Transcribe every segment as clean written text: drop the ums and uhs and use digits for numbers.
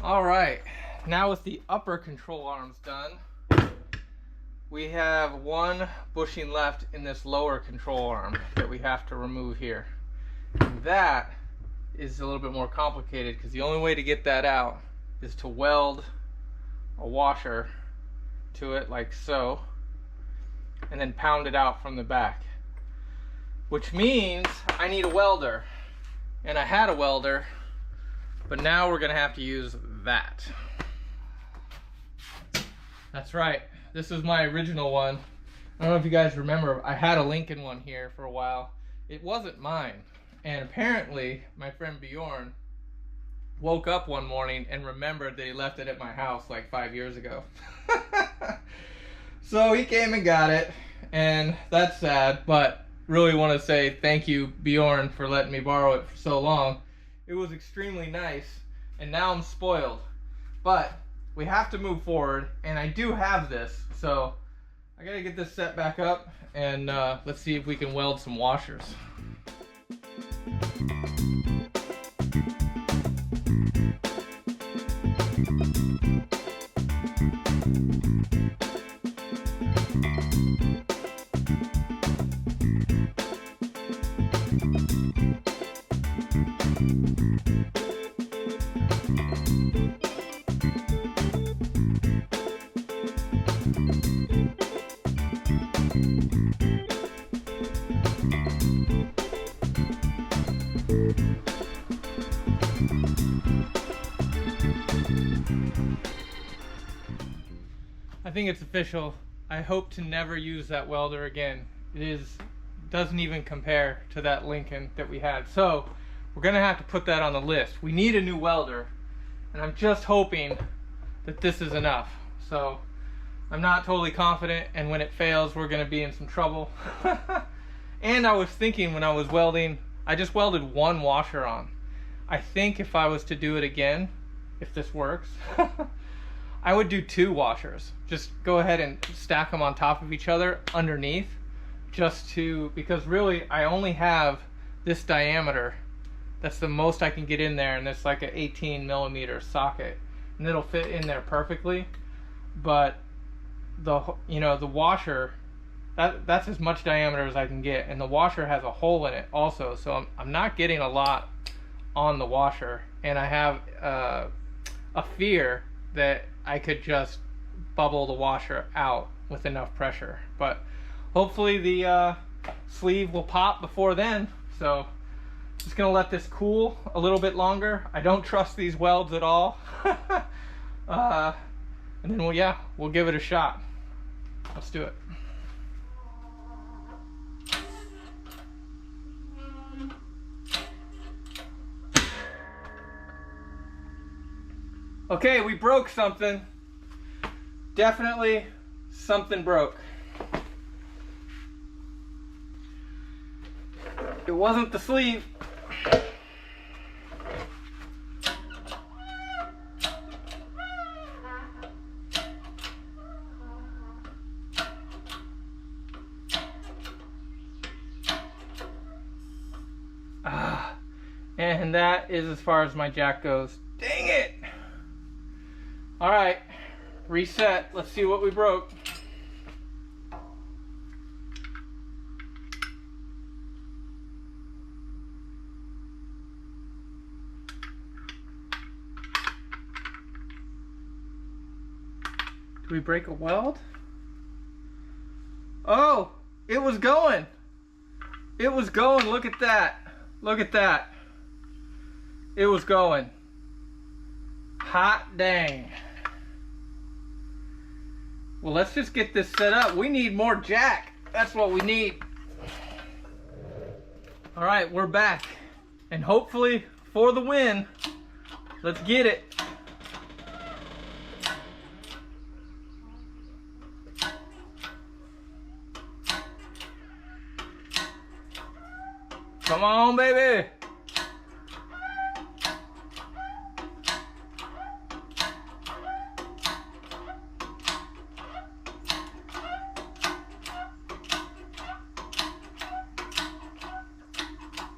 All right, now with the upper control arms done, we have one bushing left in this lower control arm that we have to remove here. And that is a little bit more complicated because the only way to get that out is to weld a washer to it like so, and then pound it out from the back. Which means I need a welder. And I had a welder, but now we're gonna have to use that. That's right, this is my original one. I don't know if you guys remember, I had a Lincoln one here for a while. It wasn't mine. And apparently, my friend Bjorn woke up one morning and remembered that he left it at my house like 5 years ago. So he came and got it, and that's sad, but really want to say thank you, Bjorn, for letting me borrow it for so long. It was extremely nice, and now I'm spoiled. But we have to move forward, and I do have this, so I gotta get this set back up, and let's see if we can weld some washers. I think it's official. I hope to never use that welder again. Doesn't even compare to that Lincoln that we had. So we're gonna have to put that on the list. We need a new welder, and I'm just hoping that this is enough. So I'm not totally confident, and when it fails, we're gonna be in some trouble. And I was thinking when I was welding, I just welded one washer on. I think if I was to do it again, if this works, I would do 2 washers. Just go ahead and stack them on top of each other underneath, because really I only have this diameter. That's the most I can get in there, and it's like an 18mm socket, and it'll fit in there perfectly. But the washer, that's as much diameter as I can get, and the washer has a hole in it also, so I'm not getting a lot on the washer, and I have a fear that I could just bubble the washer out with enough pressure. But hopefully the sleeve will pop before then. So just gonna let this cool a little bit longer. I don't trust these welds at all. And then we'll give it a shot. Let's do it. Okay, we broke something. Definitely something broke. It wasn't the sleeve. And that is as far as my jack goes. Dang it! All right, reset. Let's see what we broke. Did we break a weld? Oh, it was going. It was going. Look at that. Look at that. It was going. Hot dang. Well, let's just get this set up. We need more jack. That's what we need. All right, we're back. And hopefully for the win. Let's get it. Come on, baby.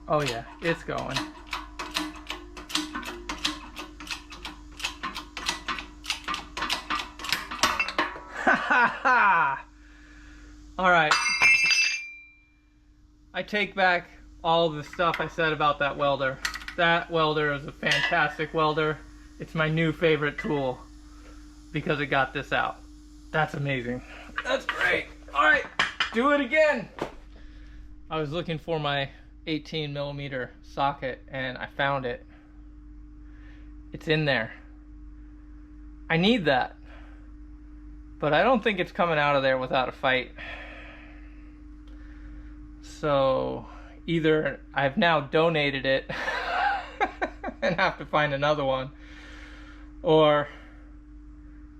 Oh yeah, it's going. I take back all the stuff I said about that welder. That welder is a fantastic welder. It's my new favorite tool because it got this out. That's amazing. That's great. All right, do it again. I was looking for my 18mm socket and I found it. It's in there. I need that, but I don't think it's coming out of there without a fight. So either I've now donated it and have to find another one, or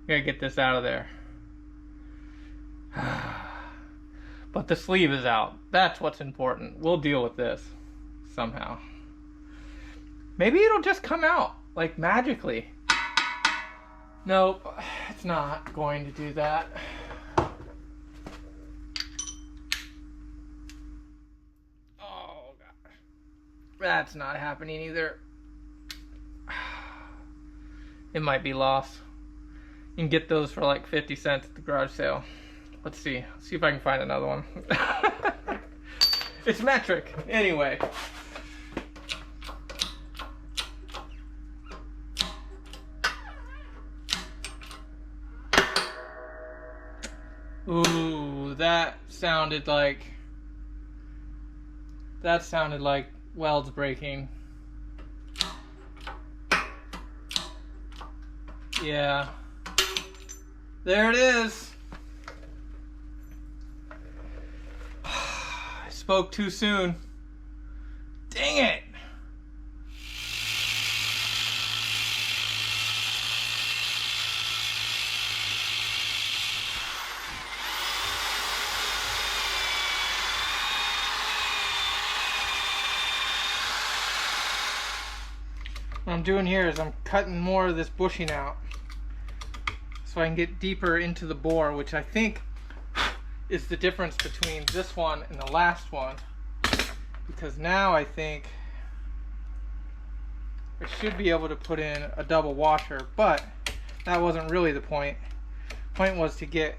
I gotta get this out of there. But the sleeve is out. That's what's important. We'll deal with this somehow. Maybe it'll just come out like magically. Nope, it's not going to do that. Oh gosh, that's not happening either. It might be lost. You can get those for like 50 cents at the garage sale. Let's see if I can find another one. It's metric anyway. Ooh, that sounded like welds breaking. Yeah. There it is. I spoke too soon. Dang it. What I'm doing here is I'm cutting more of this bushing out so I can get deeper into the bore, which I think is the difference between this one and the last one, because now I think I should be able to put in a double washer, but that wasn't really the point. The point was to get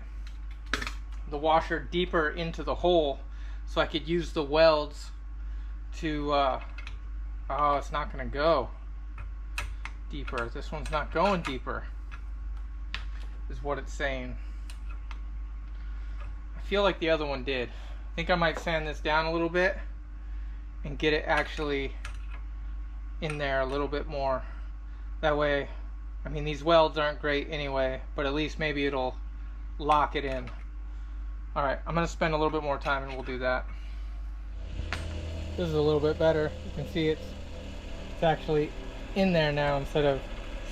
the washer deeper into the hole so I could use the welds to oh, it's not gonna go deeper. This one's not going deeper, is what it's saying. I feel like the other one did. I think I might sand this down a little bit and get it actually in there a little bit more. That way, I mean, these welds aren't great anyway, but at least maybe it'll lock it in. Alright, I'm going to spend a little bit more time and we'll do that. This is a little bit better. You can see it's actually in there now instead of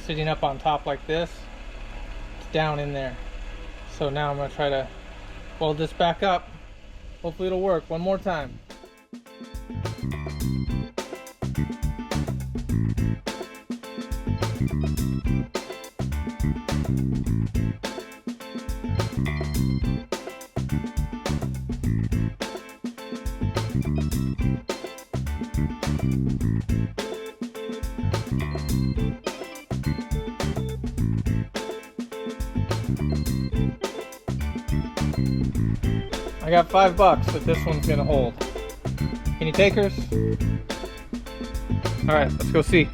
sitting up on top like this. It's down in there. So now I'm going to try to weld this back up. Hopefully it'll work one more time. I got $5 that this one's gonna hold. Any takers? Alright, let's go see.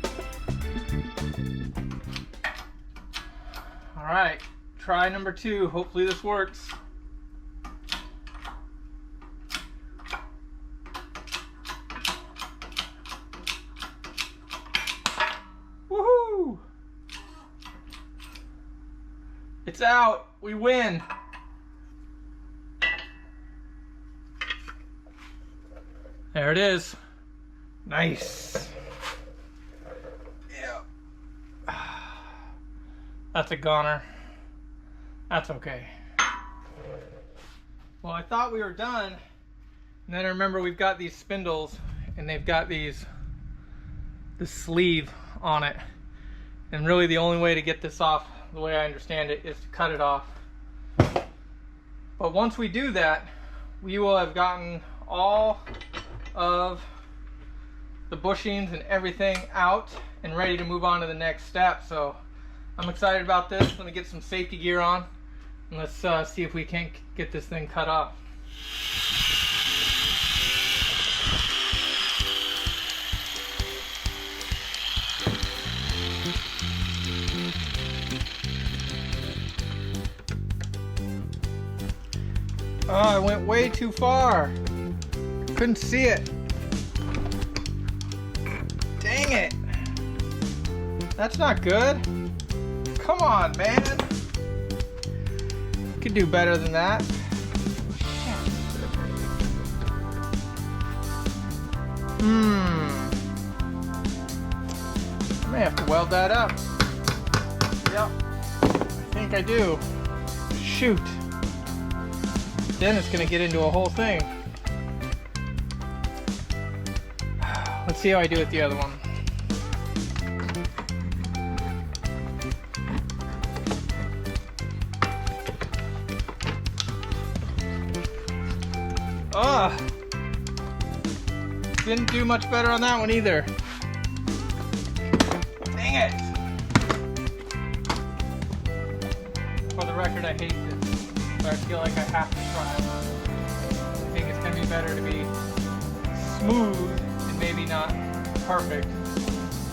Alright, try number 2. Hopefully this works. Woohoo! It's out! We win! There it is. Nice. Yeah. That's a goner. That's okay. Well, I thought we were done, and then I remember we've got these spindles, and they've got the sleeve on it. And really the only way to get this off, the way I understand it, is to cut it off. But once we do that, we will have gotten all of the bushings and everything out and ready to move on to the next step. So I'm excited about this. Let me get some safety gear on and let's see if we can't get this thing cut off. way too far. Couldn't see it. Dang it. That's not good. Come on, man. Could do better than that. I may have to weld that up. Yep. I think I do. Shoot. Then it's gonna get into a whole thing. Let's see how I do with the other one. Ugh. Didn't do much better on that one either. Dang it! For the record, I hate this, but I feel like I have to try. I think it's gonna be better to be smooth and maybe not perfect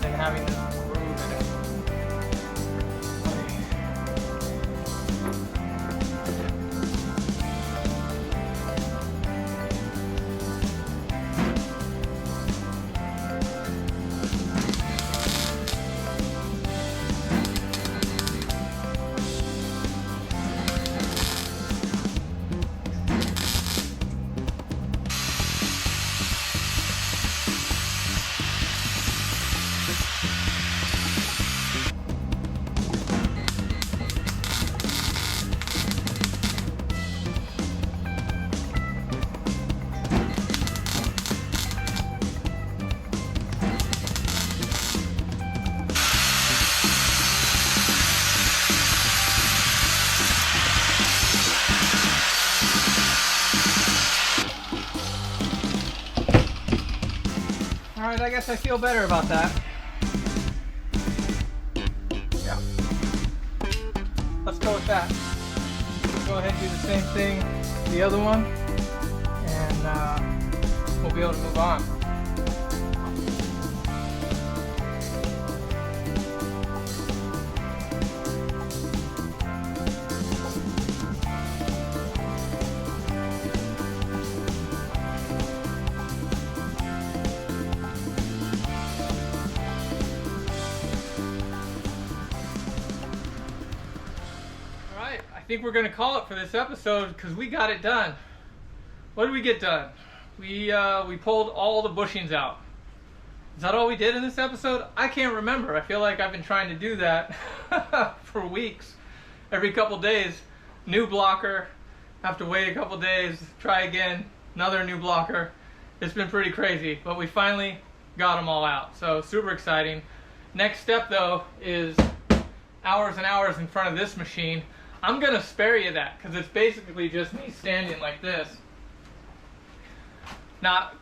than having this groove in it. Alright, I guess I feel better about that. Yeah. Let's go with that. Go ahead and do the same thing to the other one, and we'll be able to move on. I think we're gonna call it for this episode because we got it done. What did we get done? We pulled all the bushings out. Is that all we did in this episode? I can't remember. I feel like I've been trying to do that for weeks. Every couple days, new blocker. Have to wait a couple days, try again, another new blocker. It's been pretty crazy, but we finally got them all out. So super exciting. Next step though is hours and hours in front of this machine. I'm gonna spare you that because it's basically just me standing like this. Not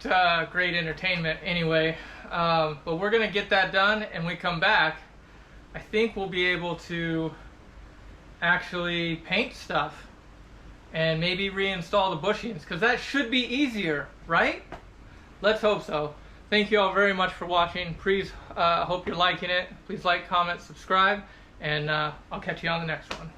great entertainment anyway, but we're gonna get that done, and when we come back, I think we'll be able to actually paint stuff and maybe reinstall the bushings, because that should be easier, right? Let's hope so. Thank you all very much for watching. Please, hope you're liking it. Please like, comment, subscribe, and I'll catch you on the next one.